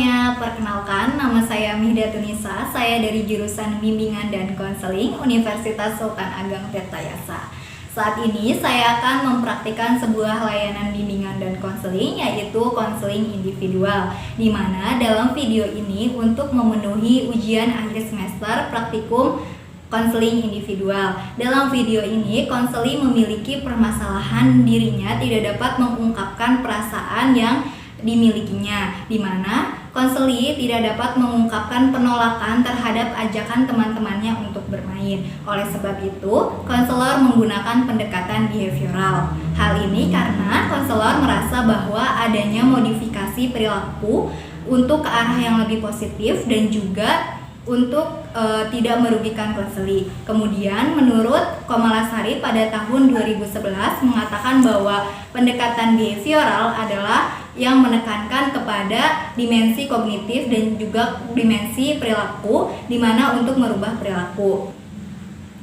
semuanya, perkenalkan nama saya Mihda Tunisa. Saya dari jurusan Bimbingan dan Konseling Universitas Sultan Ageng Tirtayasa. Saat ini saya akan mempraktikkan sebuah layanan bimbingan dan konseling, yaitu konseling individual, di mana dalam video ini untuk memenuhi ujian akhir semester praktikum konseling individual. Dalam video ini, konseli memiliki permasalahan dirinya tidak dapat mengungkapkan perasaan yang dimilikinya, di mana konseli tidak dapat mengungkapkan penolakan terhadap ajakan teman-temannya untuk bermain. Oleh sebab itu, konselor menggunakan pendekatan behavioral. Hal ini karena konselor merasa bahwa adanya modifikasi perilaku untuk ke arah yang lebih positif dan juga untuk tidak merugikan konseli. Kemudian menurut Komalasari pada tahun 2011 mengatakan bahwa pendekatan behavioral adalah yang menekankan kepada dimensi kognitif dan juga dimensi perilaku, di mana untuk merubah perilaku.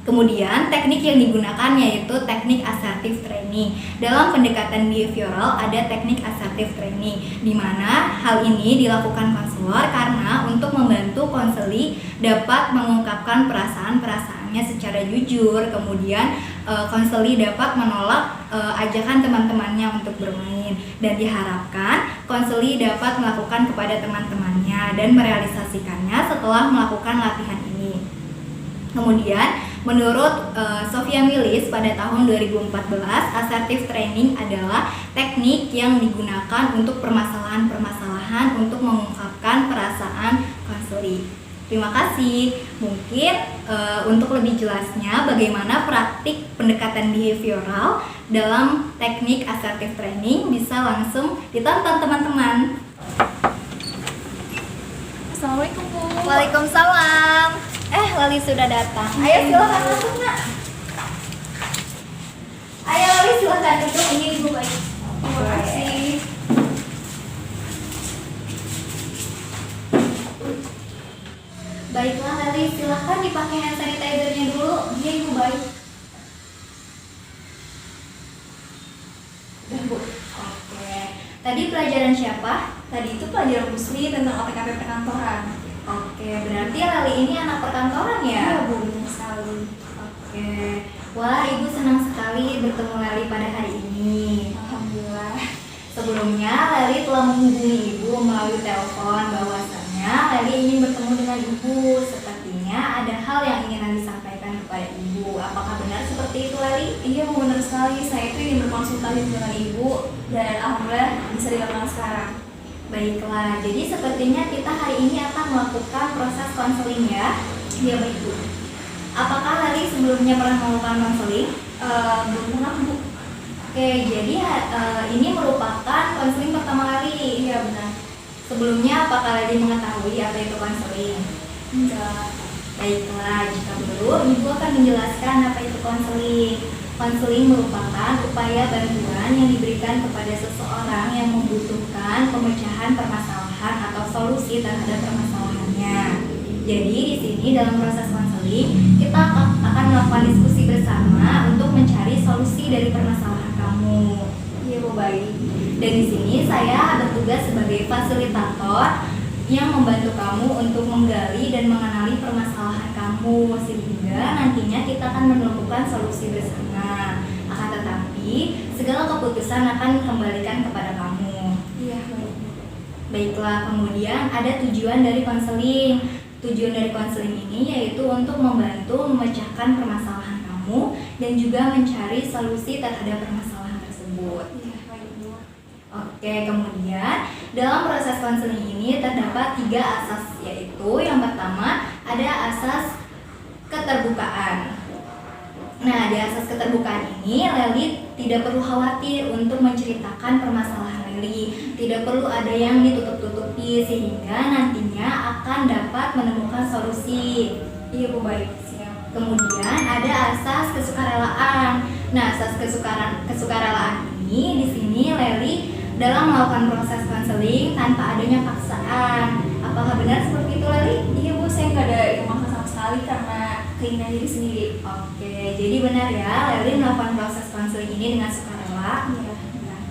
Kemudian teknik yang digunakan yaitu teknik assertive training. Dalam pendekatan behavioral ada teknik assertive training, di mana hal ini dilakukan konselor karena untuk membantu konseli dapat mengungkapkan perasaan-perasaannya secara jujur. Kemudian konseli dapat menolak ajakan teman-temannya untuk bermain, dan diharapkan konseli dapat melakukan kepada teman-temannya dan merealisasikannya setelah melakukan latihan ini. Kemudian menurut Sofia Milis pada tahun 2014, assertive training adalah teknik yang digunakan untuk permasalahan-permasalahan untuk mengungkapkan perasaan konseli. Terima kasih. Mungkin untuk lebih jelasnya bagaimana praktik pendekatan behavioral dalam teknik assertive training bisa langsung ditonton teman-teman. Assalamualaikum Bu. Waalaikumsalam. Lali sudah datang. Ayo silakan masuk, Nak. Ayo Lali silakan duduk, ini Ibu baik. Terima kasih. Baiklah Lali, silakan dipakai hand sanitizer-nya dulu. Iya Ibu baik. Udah Bu. Oke. Tadi pelajaran siapa? Tadi itu pelajaran Musli tentang OTKP perkantoran. Oke, berarti Lali ini anak perkantoran ya? Iya Bu, benar sekali. Oke. Wah, Ibu senang sekali bertemu Lali pada hari ini. Alhamdulillah. Sebelumnya, Lali telah menghubungi Ibu melalui telepon bahwasannya Lali ingin bertemu dengan Ibu. Sepertinya ada hal yang ingin Lali sampaikan kepada Ibu. Apakah benar seperti itu, Lali? Iya Bu, benar sekali. Saya itu ingin berkonsultasi dengan Ibu dan alhamdulillah bisa dilakukan sekarang. Baiklah, jadi sepertinya kita hari ini akan melakukan proses konseling ya. Iya baik Bu. Apakah Lali sebelumnya pernah melakukan konseling? Belum pernah Bu. Oke, jadi ini merupakan konseling pertama Lali. Iya benar. Sebelumnya apakah Lali mengetahui apa itu konseling? Enggak. Baiklah, jika belum, Ibu akan menjelaskan apa itu konseling. Konseling merupakan upaya bantuan yang diberikan kepada seseorang yang membutuhkan pemecahan permasalahan atau solusi terhadap permasalahannya. Jadi di sini dalam proses konseling kita akan melakukan diskusi bersama untuk mencari solusi dari permasalahan kamu. Iya Bu, baik. Dan di sini saya bertugas sebagai fasilitator yang membantu kamu untuk menggali dan mengenali permasalahan kamu, sehingga nantinya kita akan menemukan solusi bersama. Akan tetapi segala keputusan akan dikembalikan kepada kamu. Iya baik. Baiklah, kemudian ada tujuan dari konseling. Tujuan dari konseling ini yaitu untuk membantu memecahkan permasalahan kamu dan juga mencari solusi terhadap permasalahan tersebut. Iya baik Bu. Oke, kemudian dalam proses konseling ini terdapat 3 asas, yaitu yang pertama ada asas keterbukaan. Nah, di asas keterbukaan ini Lali tidak perlu khawatir untuk menceritakan permasalahan Lali. Tidak perlu ada yang ditutup-tutupi sehingga nantinya akan dapat menemukan solusi. Iya Bu, baik. Siap. Kemudian ada asas kesukarelaan. Nah, asas kesukarelaan ini di sini Lali dalam melakukan proses konseling tanpa adanya paksaan. Apakah benar seperti itu, Lali? Iya Bu, saya nggak ada yang maksa sama sekali karena keinginan diri sendiri. Oke, jadi benar ya, Lali melakukan proses konseling ini dengan sukarela. Iya benar.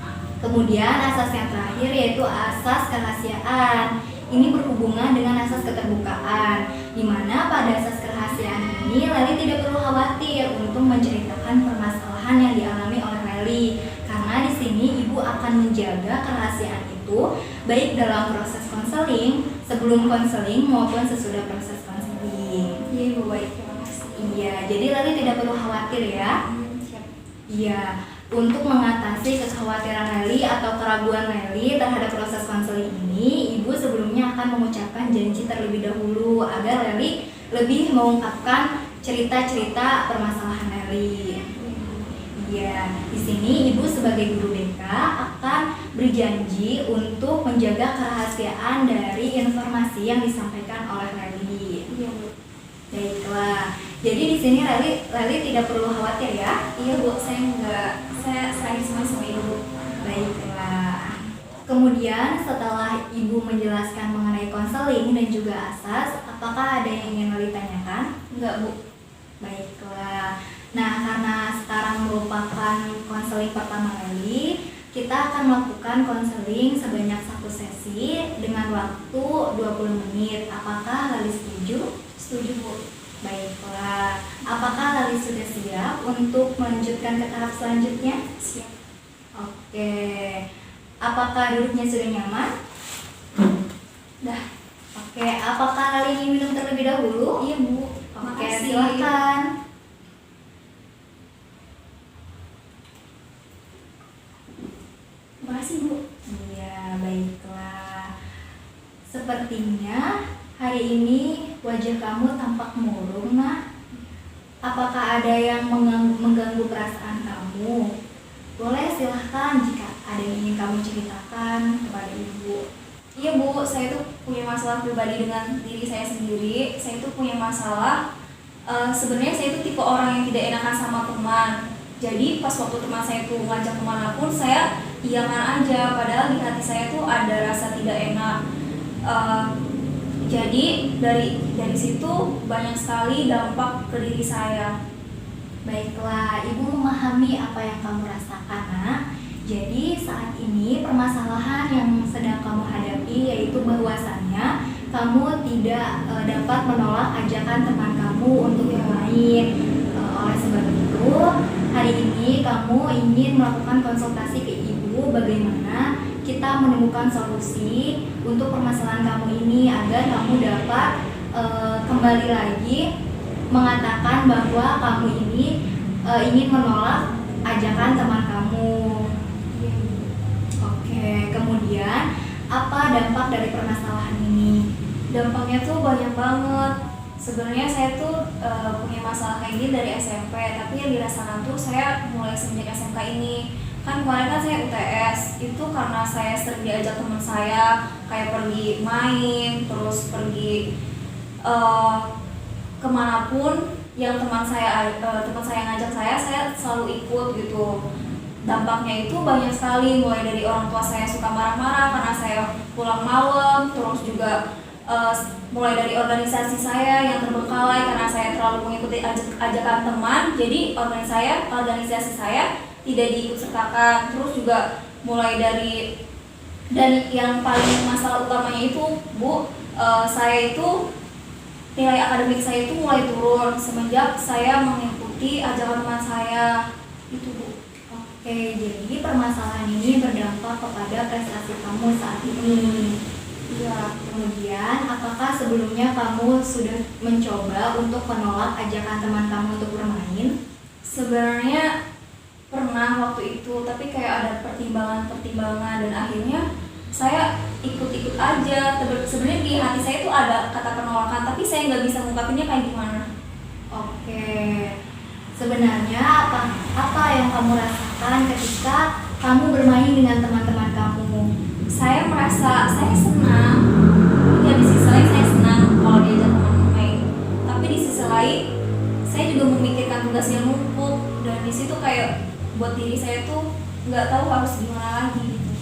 Kemudian asas yang terakhir yaitu asas kerahasiaan. ini berhubungan dengan asas keterbukaan, di mana pada asas kerahasiaan ini Leli tidak perlu khawatir untuk menceritakan permasalahan yang dialami oleh Leli, karena di sini ibu akan menjaga kerahasiaan itu baik dalam proses konseling, sebelum konseling maupun sesudah proses konseling. Iya ibu, baik, terima kasih. Iya, jadi Leli tidak perlu khawatir ya. Siap. Iya, untuk mengatasi kekhawatiran Leli atau keraguan Leli terhadap proses konseling ini, ibu sebelumnya akan mengucapkan janji terlebih dahulu agar Leli lebih mengungkapkan cerita-cerita permasalahan Leli. Iya, di sini ibu sebagai guru BK akan berjanji untuk menjaga kerahasiaan dari informasi yang disampaikan oleh Leli. Iya bu. Baiklah. Jadi di sini Leli tidak perlu khawatir ya. Iya bu, saya sayang sama ibu. Baiklah. Kemudian setelah ibu menjelaskan mengenai konseling dan juga asas, apakah ada yang ingin Leli tanyakan? Enggak bu. Baiklah. Nah, karena sekarang merupakan konseling pertama Leli, kita akan melakukan konseling sebanyak 1 sesi dengan waktu 20 menit. Apakah Leli setuju? Setuju bu. Baiklah. Apakah Leli sudah siap untuk melanjutkan ke tahap selanjutnya? Siap. Oke. Apakah duduknya sudah nyaman? Dah. Oke. Apakah Leli ingin minum terlebih dahulu? Iya bu. Oke, Makasih. silakan. Makasih bu. Iya, baiklah. Sepertinya hari ini wajah kamu tampak murung, Nak. Apakah ada yang mengganggu perasaan kamu? Boleh silahkan jika ada yang ingin kamu ceritakan kepada ibu. Iya bu, saya tuh punya masalah pribadi dengan diri saya sendiri. Saya tuh punya masalah. Sebenarnya saya tuh tipe orang yang tidak enakan sama teman. Jadi pas waktu teman saya tuh ngajak kemanapun, saya iyakan aja. Padahal di hati saya tuh ada rasa tidak enak. Jadi dari situ banyak sekali dampak ke diri saya. Baiklah, ibu memahami apa yang kamu rasakan, Nak. Jadi saat ini permasalahan yang sedang kamu hadapi yaitu bahwasannya kamu tidak dapat menolak ajakan teman kamu untuk bermain. Oleh sebab itu, hari ini kamu ingin melakukan konsultasi ke ibu bagaimana kita menemukan solusi untuk permasalahan kamu ini agar kamu dapat kembali lagi mengatakan bahwa kamu ini ingin menolak ajakan teman kamu. Oke, kemudian apa dampak dari permasalahan ini? Dampaknya tuh banyak banget. Sebenarnya saya tuh punya masalah kayak gini dari SMP, tapi yang dirasakan tuh saya mulai semenjak SMK ini. Kan kemarin kan saya UTS, itu karena saya sering diajak teman saya kayak pergi main, terus pergi kemanapun yang teman saya ngajak saya selalu ikut gitu. Dampaknya itu banyak sekali, mulai dari orang tua saya suka marah-marah karena saya pulang malam, terus juga mulai dari organisasi saya yang terbengkalai karena saya terlalu mengikuti ajakan teman, jadi organisasi saya tidak diikutsertakan. Terus juga mulai dan yang paling masalah utamanya itu Bu, saya itu nilai akademik saya itu mulai turun semenjak saya mengikuti ajakan teman saya itu Bu. Oke, jadi permasalahan ini berdampak kepada prestasi kamu saat ini. Iya, kemudian apakah sebelumnya kamu sudah mencoba untuk menolak ajakan teman kamu untuk bermain? Sebenarnya pernah waktu itu, tapi kayak ada pertimbangan dan akhirnya saya ikut-ikut aja. Sebenarnya di hati saya tuh ada kata penolakan, tapi saya nggak bisa ngungkapinnya kayak gimana. Oke, sebenarnya apa yang kamu rasakan ketika kamu bermain dengan teman-teman kamu? Saya merasa saya senang, ya di sisi lain saya senang kalau diajak teman main. Tapi di sisi lain saya juga memikirkan tugas yang numpuk, dan di situ kayak buat diri saya tuh nggak tahu harus gimana lagi gitu.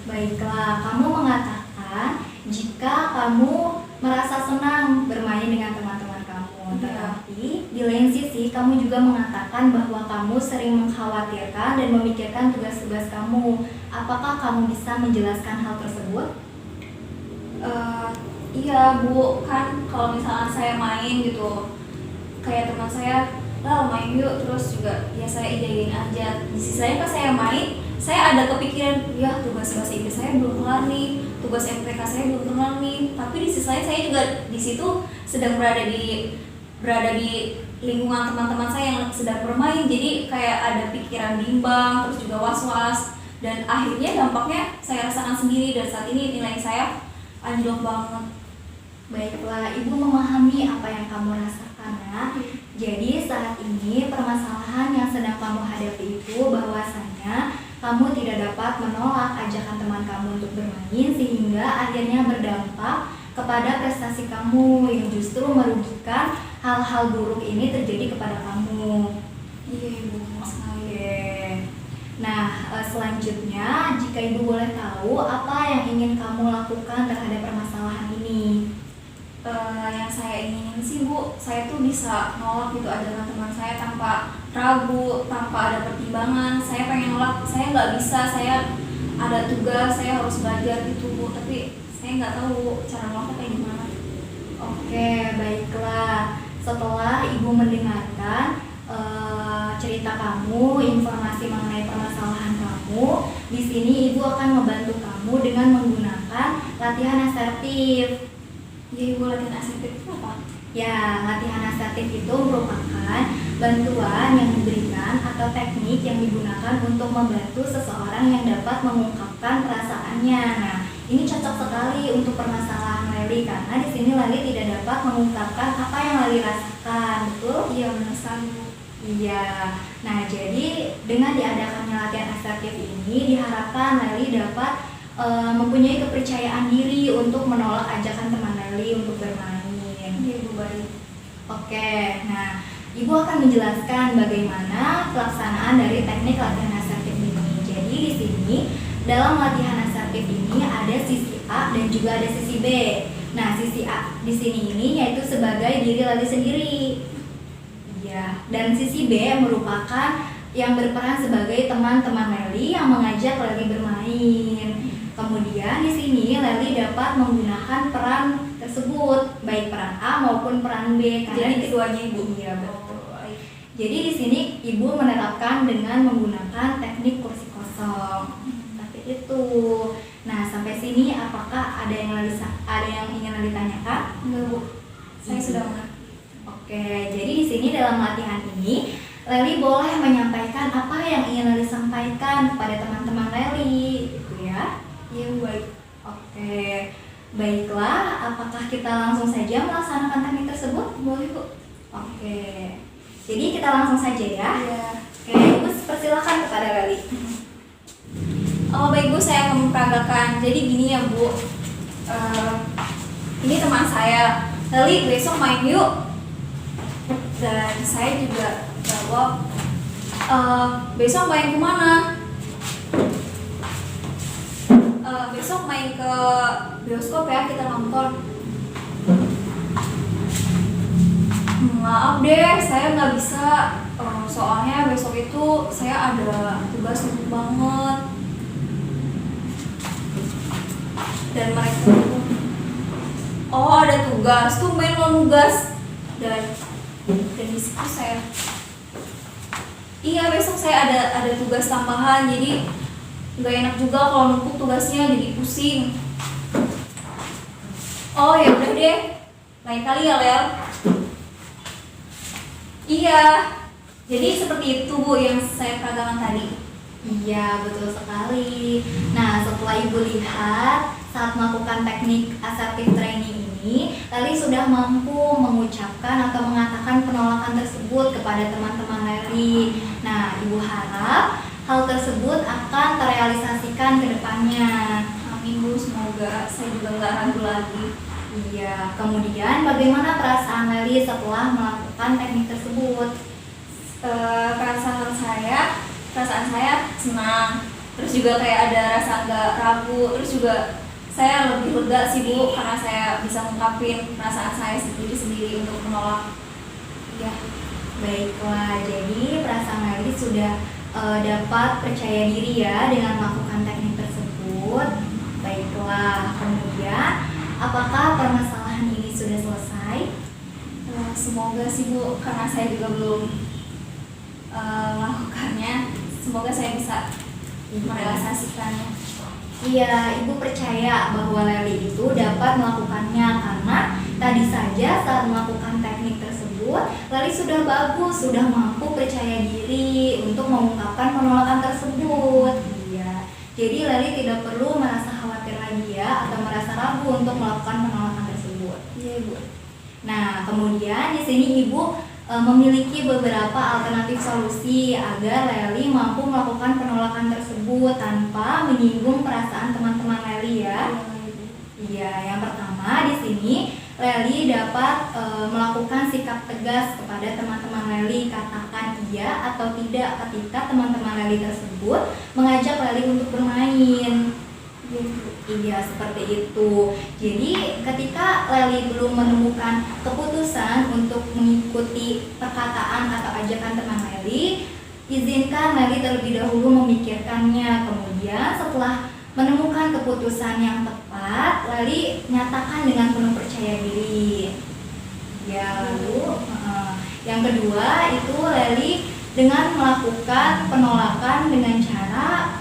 Baiklah, kamu mengatakan jika kamu merasa senang bermain dengan teman-teman kamu, tetapi di lain sisi kamu juga mengatakan bahwa kamu sering mengkhawatirkan dan memikirkan tugas-tugas kamu. Apakah kamu bisa menjelaskan hal tersebut? Iya Bu, kan kalau misalnya saya main gitu, kayak teman saya, lah main yuk, terus juga ya saya iyain aja. Di sisi saya pas saya main, saya ada kepikiran, ya tugas bahasa Inggris saya belum kelar nih, tugas MTK saya belum kelar nih. Tapi di sisi lain saya juga di situ sedang berada di lingkungan teman-teman saya yang sedang bermain, jadi kayak ada pikiran bimbang, terus juga was-was, dan akhirnya dampaknya saya rasakan sendiri, dan saat ini nilai saya anjlok banget. Baiklah, Ibu memahami apa yang kamu rasakan ya. Jadi saat ini permasalahan yang sedang kamu hadapi itu bahwasanya kamu tidak dapat menolak ajakan teman kamu untuk bermain sehingga akhirnya berdampak kepada prestasi kamu yang justru merugikan. Hal-hal buruk ini terjadi kepada kamu. Iya Ibu, Oke. Nah, selanjutnya jika Ibu boleh tahu apa yang ingin kamu lakukan terhadap permasalahan ini? Yang saya inginin sih Bu, saya tuh bisa nolak gitu ajakan teman saya tanpa ragu, tanpa ada pertimbangan. Saya pengen nolak, saya nggak bisa, saya ada tugas, saya harus belajar gitu Bu, tapi saya nggak tahu cara nolaknya kayak gimana. Oke, baiklah. Setelah Ibu mendengarkan cerita kamu, informasi mengenai permasalahan kamu, di sini Ibu akan membantu kamu dengan menggunakan latihan asertif. Jadi Ibu, latihan asertif itu apa? Ya, latihan asertif itu merupakan bantuan yang diberikan atau teknik yang digunakan untuk membantu seseorang yang dapat mengungkapkan perasaannya. Nah, ini cocok sekali untuk permasalahan Leli karena di sini Leli tidak dapat mengungkapkan apa yang Leli rasakan, betul? Iya benar sekali Bu. Iya. Nah, jadi dengan diadakannya latihan asertif ini diharapkan Leli dapat mempunyai kepercayaan diri untuk menolak ajakan teman Leli untuk bermain. Iya Bu, baik. Oke, nah Ibu akan menjelaskan bagaimana pelaksanaan dari teknik latihan asertif ini. Jadi di sini dalam latihan asertif ini ada sisi A dan juga ada sisi B. Nah, sisi A di sini ini yaitu sebagai diri Leli sendiri. Iya, dan sisi B merupakan yang berperan sebagai teman-teman Leli yang mengajak Leli bermain. Kemudian di sini Leli dapat menggunakan peran tersebut, baik peran A maupun peran B. Jadi keduanya Ibu. Iya, betul. Jadi di sini Ibu menerapkan dengan menggunakan teknik kursi kosong. Seperti itu. Nah, sampai sini apakah ada yang ingin Leli tanyakan? Enggak Bu, saya sudah mengerti. Oke, jadi di sini dalam latihan ini Leli boleh menyampaikan apa yang ingin Leli sampaikan kepada teman-teman Leli, gitu ya. Iya Bu, baik. Oke, baiklah. Apakah kita langsung saja melaksanakan teknik tersebut? Boleh Bu. Oke, jadi kita langsung saja ya. Iya. Oke, Ibu persilakan kepada Leli. Oh baik Bu, saya akan memperagakan. Jadi gini ya Bu, ini teman saya, Leli besok main yuk. Dan saya juga jawab, besok main kemana? Besok main ke bioskop ya, kita nonton. Maaf deh, saya nggak bisa, soalnya besok itu saya ada tugas numpuk banget. Dan mereka itu, oh ada tugas, tuh main lo nugas. Dan di situ saya, iya besok saya ada tugas tambahan, jadi nggak enak juga kalau numpuk tugasnya, jadi pusing. Oh ya udah deh, lain kali ya Lel. Iya, jadi seperti itu Bu yang saya peragakan tadi. Iya, betul sekali. Nah, setelah Ibu lihat saat melakukan teknik assertive training ini, Leli sudah mampu mengucapkan atau mengatakan penolakan tersebut kepada teman-teman Leli. Nah, Ibu harap hal tersebut akan terrealisasikan ke depannya. Amin Bu, semoga saya juga nggak ragu lagi. Iya, kemudian bagaimana perasaan Leli setelah melakukan teknik tersebut? Perasaan saya senang, terus juga kayak ada rasa nggak ragu, terus juga saya lebih lega sih Bu karena saya bisa mengungkapin perasaan saya sendiri untuk menolak. Ya, Baiklah, jadi perasaan Leli sudah dapat percaya diri ya dengan melakukan teknik tersebut. Baiklah, kemudian apakah permasalahan sudah selesai? Semoga sih Bu, karena saya juga belum melakukannya. Semoga saya bisa merealisasikannya. Iya, Ibu percaya bahwa Leli itu dapat melakukannya karena tadi saja saat melakukan teknik tersebut, Leli sudah bagus, sudah mampu percaya diri untuk mengungkapkan penolakan tersebut. Iya, jadi Leli tidak perlu merasa khawatir lagi ya atau merasa ragu untuk melakukan penolakan tersebut. Iya Ibu. Nah, kemudian di sini Ibu memiliki beberapa alternatif solusi agar Leli mampu melakukan penolakan tersebut tanpa menyinggung perasaan teman-teman Leli ya. Iya, yang pertama di sini Leli dapat melakukan sikap tegas kepada teman-teman Leli, katakan iya atau tidak ketika teman-teman Leli tersebut mengajak Leli untuk bermain. Iya, seperti itu. Jadi ketika Leli belum menemukan keputusan untuk mengikuti perkataan atau ajakan teman Leli, izinkan Leli terlebih dahulu memikirkannya. Kemudian setelah menemukan keputusan yang tepat, Leli nyatakan dengan penuh percaya diri. Ya, lalu yang kedua itu Leli dengan melakukan penolakan dengan cara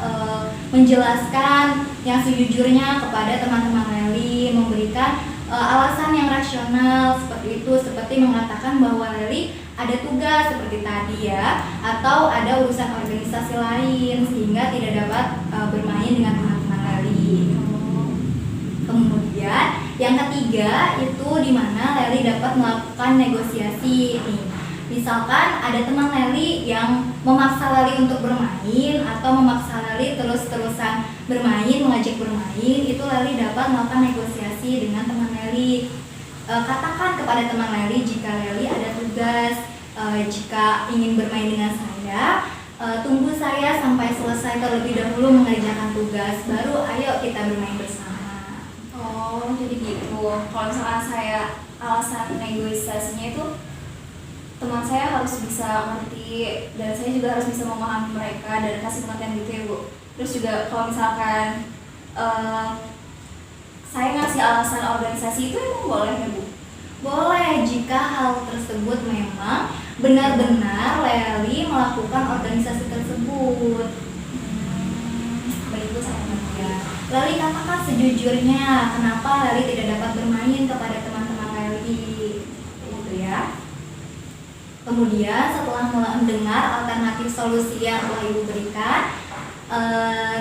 menjelaskan yang sejujurnya kepada teman-teman Leli, memberikan alasan yang rasional seperti itu, seperti mengatakan bahwa Leli ada tugas seperti tadi ya, atau ada urusan organisasi lain sehingga tidak dapat bermain dengan teman-teman Leli. Kemudian yang ketiga itu di mana Leli dapat melakukan negosiasi nih. Misalkan ada teman Leli yang memaksa Leli untuk bermain atau memaksa Leli terus-terusan bermain, mengajak bermain, itu Leli dapat melakukan negosiasi dengan teman Leli. Katakan kepada teman Leli jika Leli ada tugas, jika ingin bermain dengan saya, tunggu saya sampai selesai terlebih dahulu mengerjakan tugas, baru ayo kita bermain bersama. Oh, jadi gitu. Kalau misalkan saya alasan negosiasinya itu teman saya harus bisa ngerti dan saya juga harus bisa memahami mereka dan kasih pengertian gitu ya Bu. Terus juga kalau misalkan saya ngasih alasan organisasi itu emang boleh ya Bu? Boleh jika hal tersebut memang benar-benar Leli melakukan organisasi tersebut. Baik Bu, saya mengerti. Ya. Leli katakan sejujurnya kenapa Leli tidak dapat bermain kepada teman-teman Leli, itu ya. Kemudian setelah mendengar alternatif solusi yang telah Ibu berikan,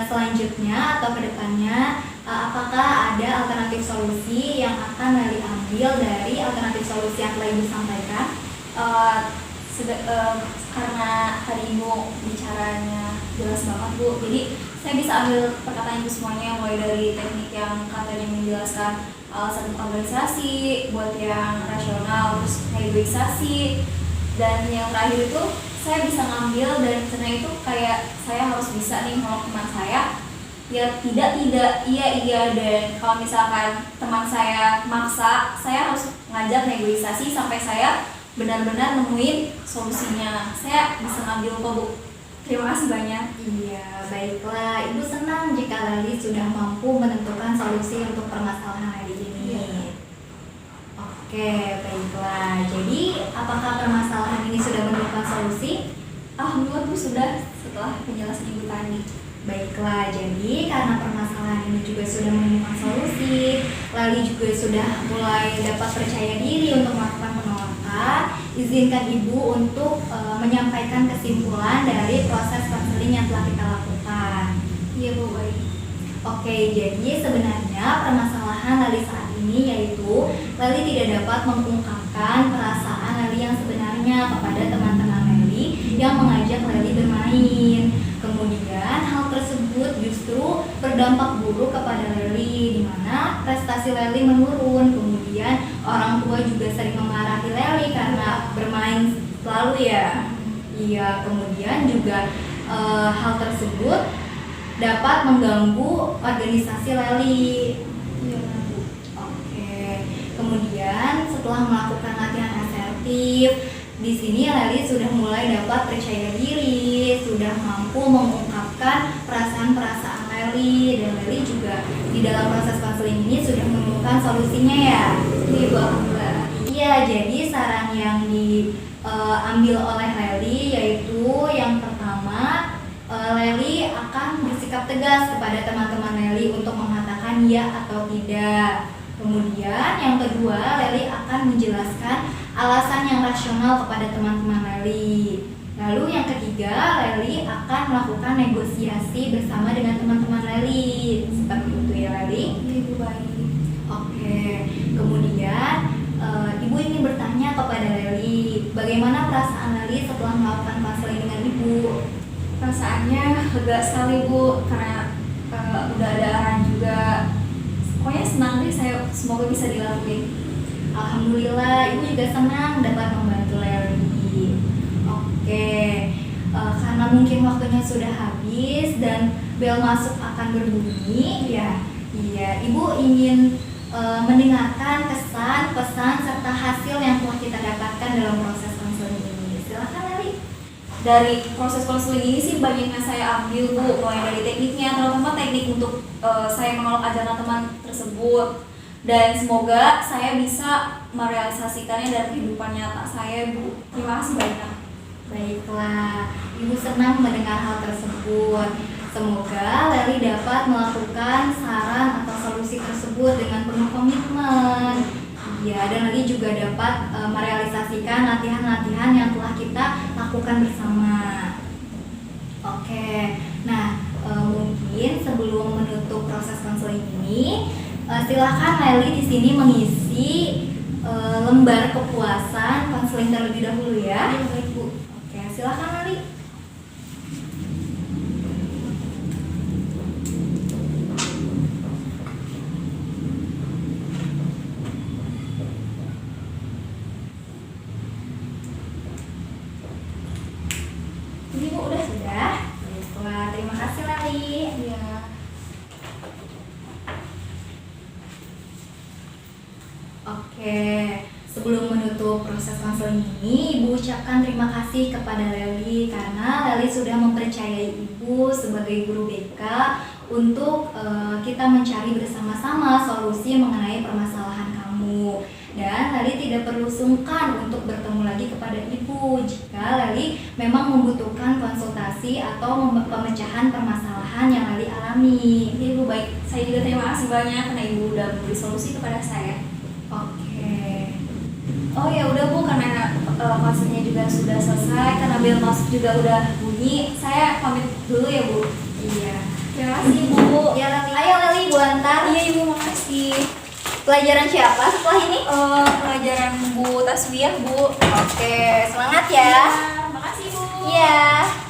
selanjutnya atau kedepannya apakah ada alternatif solusi yang akan Leli ambil dari alternatif solusi yang telah Ibu sampaikan? Karena tadi Ibu bicaranya jelas banget Bu, jadi saya bisa ambil perkataan Ibu semuanya, mulai dari teknik yang katanya menjelaskan alasan organisasi, buat yang rasional, terus negosiasi, dan yang terakhir itu saya bisa ngambil dan sebenarnya itu kayak saya harus bisa nih nolong teman saya, ya tidak, iya, dan kalau misalkan teman saya maksa, saya harus ngajak negosiasi sampai saya benar-benar nemuin solusinya. Saya bisa ngambil kok Bu. Terima kasih banyak. Iya, baiklah. Ibu senang jika Leli sudah mampu menentukan solusi untuk permasalahan Leli ini. Iya. Oke, baiklah. Jadi, apakah permasalahan ini sudah menemukan solusi? Alhamdulillah Bu, sudah setelah penjelasan Ibu tadi. Baiklah, jadi karena permasalahan ini juga sudah menemukan solusi, Leli juga sudah mulai dapat percaya diri untuk melakukan penolakan. Izinkan Ibu untuk menyampaikan kesimpulan dari proses konseling yang telah kita lakukan. Iya Bu, baik. Oke, jadi sebenarnya permasalahan Leli saat ini yaitu Leli tidak dapat mengungkapkan perasaan Leli yang sebenarnya kepada teman-teman Leli yang mengajak Leli bermain. Kemudian hal tersebut justru berdampak buruk kepada Leli, di mana prestasi Leli menurun. Kemudian orang tua juga sering memarahi Leli karena bermain selalu ya. Iya, kemudian juga hal tersebut dapat mengganggu organisasi Leli. Iya Bu. Oke. Kemudian setelah melakukan latihan asertif, di sini Leli sudah mulai dapat percaya diri, sudah mampu mengungkapkan perasaan-perasaan Leli Leli, dan Leli juga di dalam proses konseling ini sudah menemukan solusinya ya. Iya Bu, alhamdulillah. Iya, jadi saran yang diambil oleh Leli yaitu yang pertama, Leli akan bersikap tegas kepada teman-teman Leli untuk mengatakan ya atau tidak. Kemudian yang kedua, Leli akan menjelaskan alasan yang rasional kepada teman-teman Leli. Lalu yang ketiga, Leli akan melakukan negosiasi bersama dengan teman-teman Leli. Seperti itu ya Leli? Iya Bu, baik. Oke, kemudian Ibu ingin bertanya kepada Leli, bagaimana perasaan Leli setelah melakukan konseling dengan Ibu? Perasaannya lega sekali Bu, karena udah ada arahan juga. Pokoknya senang deh, saya semoga bisa dilalui. Alhamdulillah, Ibu juga senang dapat membantu Leli. Oke, karena mungkin waktunya sudah habis dan bel masuk akan berbunyi, ya. Iya, Ibu ingin mendengarkan kesan, pesan, serta hasil yang telah kita dapatkan dalam proses konseling ini. Silakan Leli. Dari proses konseling ini sih banyak yang saya ambil Bu, mulai dari tekniknya, terutama teknik untuk saya menolak ajaran teman tersebut, dan semoga saya bisa merealisasikannya dalam kehidupan nyata saya Bu. Terima kasih banyak. Baiklah, Ibu senang mendengar hal tersebut. Semoga Leli dapat melakukan saran atau solusi tersebut dengan penuh komitmen. Ya, dan Leli juga dapat merealisasikan latihan-latihan yang telah kita lakukan bersama. Oke, nah mungkin sebelum menutup proses konseling ini, silakan Leli di sini mengisi lembar kepuasan konseling terlebih dahulu ya. Iya, baik Bu. Oke, silakan Leli. Ini Bu, udah. Sudah? Baiklah, terima kasih Leli. Iya. Oke, sebelum menutup proses konseling ini, Ibu ucapkan terima kasih kepada Leli karena Leli sudah mempercayai Ibu sebagai guru BK untuk kita mencari bersama-sama solusi mengenai permasalahan kamu. Dan Leli tidak perlu sungkan untuk bertemu lagi kepada Ibu jika Leli memang membutuhkan konsultasi atau pemecahan permasalahan yang Leli alami. Iya Bu, baik. Saya juga terima kasih banyak karena Ibu udah memberi solusi kepada saya. Oke. Oh ya udah Bu, karena konsernya juga sudah selesai, karena bel masuk juga udah bunyi, saya pamit dulu ya Bu. Iya. Terima kasih Bu. Ya Leli. Ayo Leli, Bu antar. Iya Ibu, makasih. Pelajaran siapa setelah ini? Pelajaran Bu Taswiah Bu. Oke, semangat ya. Makasih Bu. Iya.